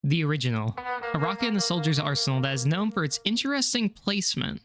The original, a rocket in the soldier's arsenal that is known for its interesting placement.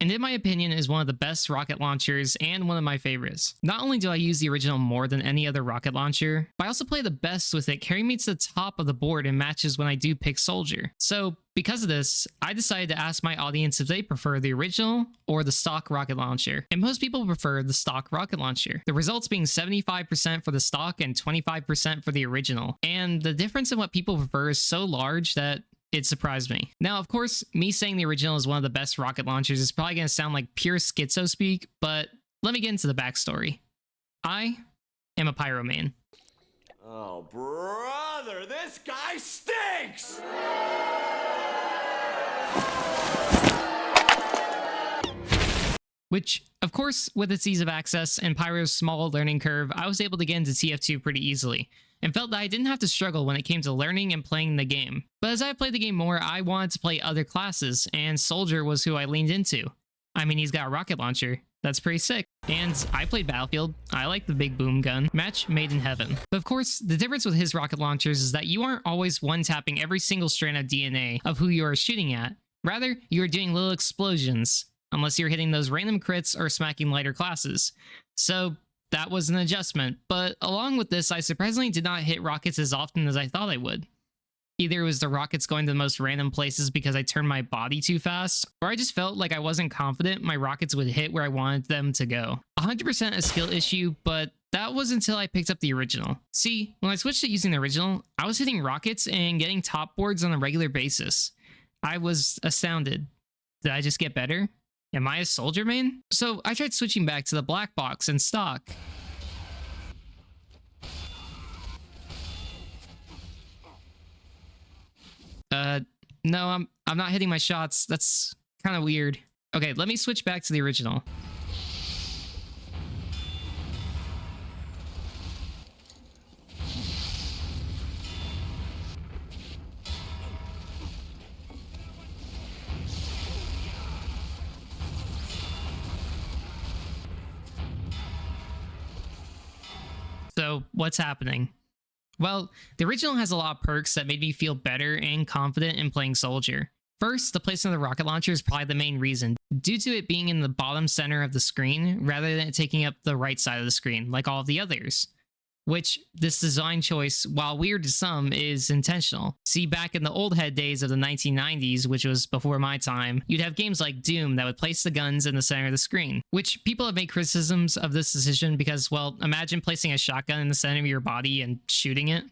And in my opinion is one of the best rocket launchers and one of my favorites. Not only do I use the original more than any other rocket launcher, but I also play the best with it, carrying me to the top of the board in matches when I do pick soldier. So because of this, I decided to ask my audience if they prefer the original or the stock rocket launcher. And most people prefer the stock rocket launcher, the results being 75% for the stock and 25% for the original. And the difference in what people prefer is so large that it surprised me. Now, of course, me saying the original is one of the best rocket launchers is probably going to sound like pure schizo speak, but let me get into the backstory. I am a pyro main. Oh, brother, this guy stinks! Which, of course, with its ease of access and Pyro's small learning curve, I was able to get into TF2 pretty easily, and felt that I didn't have to struggle when it came to learning and playing the game. But as I played the game more, I wanted to play other classes, and Soldier was who I leaned into. I mean, he's got a rocket launcher. That's pretty sick. And I played Battlefield. I like the big boom gun. Match made in heaven. But of course, the difference with his rocket launchers is that you aren't always one-tapping every single strand of DNA of who you are shooting at. Rather, you are doing little explosions, unless you're hitting those random crits or smacking lighter classes. So that was an adjustment, but along with this, I surprisingly did not hit rockets as often as I thought I would. Either it was the rockets going to the most random places because I turned my body too fast, or I just felt like I wasn't confident my rockets would hit where I wanted them to go. 100% a skill issue, but that was until I picked up the original. See, when I switched to using the original, I was hitting rockets and getting top boards on a regular basis. I was astounded. Did I just get better? Am I a soldier main? So I tried switching back to the black box and stock. No, I'm not hitting my shots. That's kind of weird. Okay, let me switch back to the original. So what's happening? Well, the original has a lot of perks that made me feel better and confident in playing Soldier. First, the placement of the rocket launcher is probably the main reason, due to it being in the bottom center of the screen rather than it taking up the right side of the screen like all of the others. Which, this design choice, while weird to some, is intentional. See, back in the old head days of the 1990s, which was before my time, you'd have games like Doom that would place the guns in the center of the screen, which people have made criticisms of this decision because, well, imagine placing a shotgun in the center of your body and shooting it.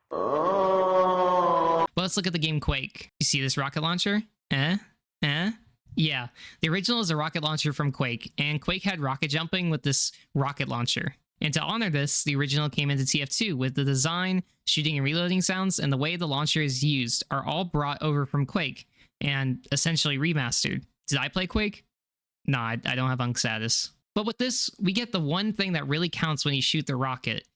But let's look at the game Quake. You see this rocket launcher? Yeah, the original is a rocket launcher from Quake, and Quake had rocket jumping with this rocket launcher. And to honor this, the original came into TF2 with the design, shooting and reloading sounds, and the way the launcher is used are all brought over from Quake, and essentially remastered. Did I play Quake? Nah, I don't have Unk status. But with this, we get the one thing that really counts when you shoot the rocket.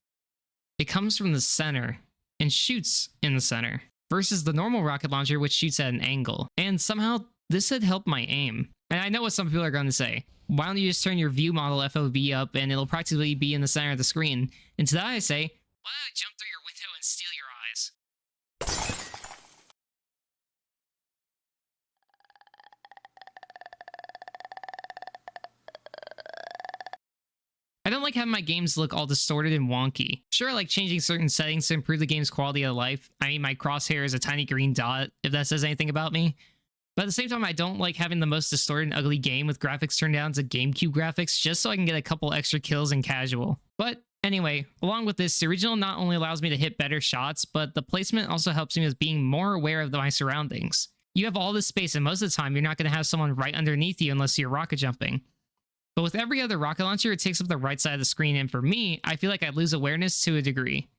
It comes from the center, and shoots in the center, versus the normal rocket launcher which shoots at an angle. And somehow, this had helped my aim. And I know what some people are going to say. Why don't you just turn your view model FOV up and it'll practically be in the center of the screen? And to that I say, why don't I jump through your window and steal your eyes? I don't like having my games look all distorted and wonky. Sure, I like changing certain settings to improve the game's quality of life. I mean, my crosshair is a tiny green dot, if that says anything about me. But at the same time, I don't like having the most distorted and ugly game with graphics turned down to GameCube graphics just so I can get a couple extra kills in casual. But anyway, along with this, the original not only allows me to hit better shots, but the placement also helps me with being more aware of my surroundings. You have all this space, and most of the time, you're not going to have someone right underneath you unless you're rocket jumping. But with every other rocket launcher, it takes up the right side of the screen, and for me, I feel like I lose awareness to a degree.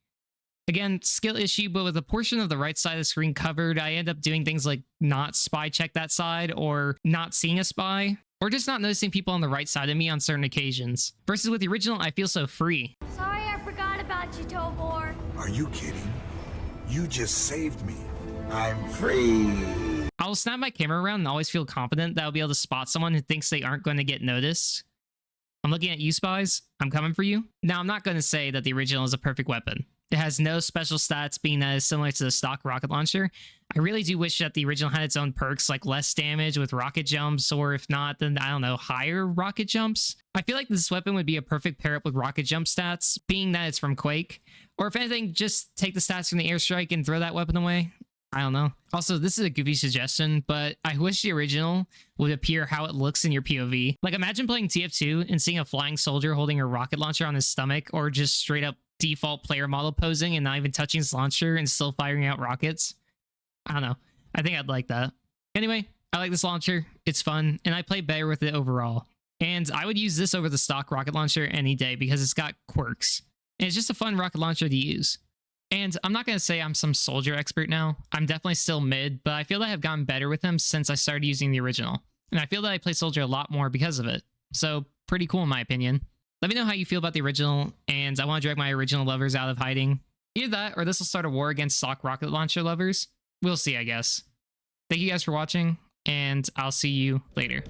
Again, skill issue, but with a portion of the right side of the screen covered, I end up doing things like not spy check that side, or not seeing a spy, or just not noticing people on the right side of me on certain occasions. Versus with the original, I feel so free. Sorry I forgot about you, Tobor. Are you kidding? You just saved me. I'm free. I'll snap my camera around and always feel confident that I'll be able to spot someone who thinks they aren't going to get noticed. I'm looking at you, spies. I'm coming for you. Now, I'm not going to say that the original is a perfect weapon. It has no special stats, being that it's similar to the stock rocket launcher. I really do wish that the original had its own perks, like less damage with rocket jumps, or if not, then I don't know, higher rocket jumps. I feel like this weapon would be a perfect pair up with rocket jump stats, being that it's from Quake. Or if anything, just take the stats from the airstrike and throw that weapon away. I don't know. Also, this is a goofy suggestion, but I wish the original would appear how it looks in your POV. Like, imagine playing TF2 and seeing a flying soldier holding a rocket launcher on his stomach, or just straight up default player model posing and not even touching his launcher and still firing out rockets. I don't know. I think I'd like that. Anyway, I like this launcher. It's fun, and I play better with it overall. And I would use this over the stock rocket launcher any day because it's got quirks. And it's just a fun rocket launcher to use. And I'm not going to say I'm some soldier expert now. I'm definitely still mid, but I feel that I've gotten better with him since I started using the original. And I feel that I play soldier a lot more because of it. So, pretty cool in my opinion. Let me know how you feel about the original, and I want to drag my original lovers out of hiding. Either that, or this will start a war against stock rocket launcher lovers. We'll see, I guess. Thank you guys for watching, and I'll see you later.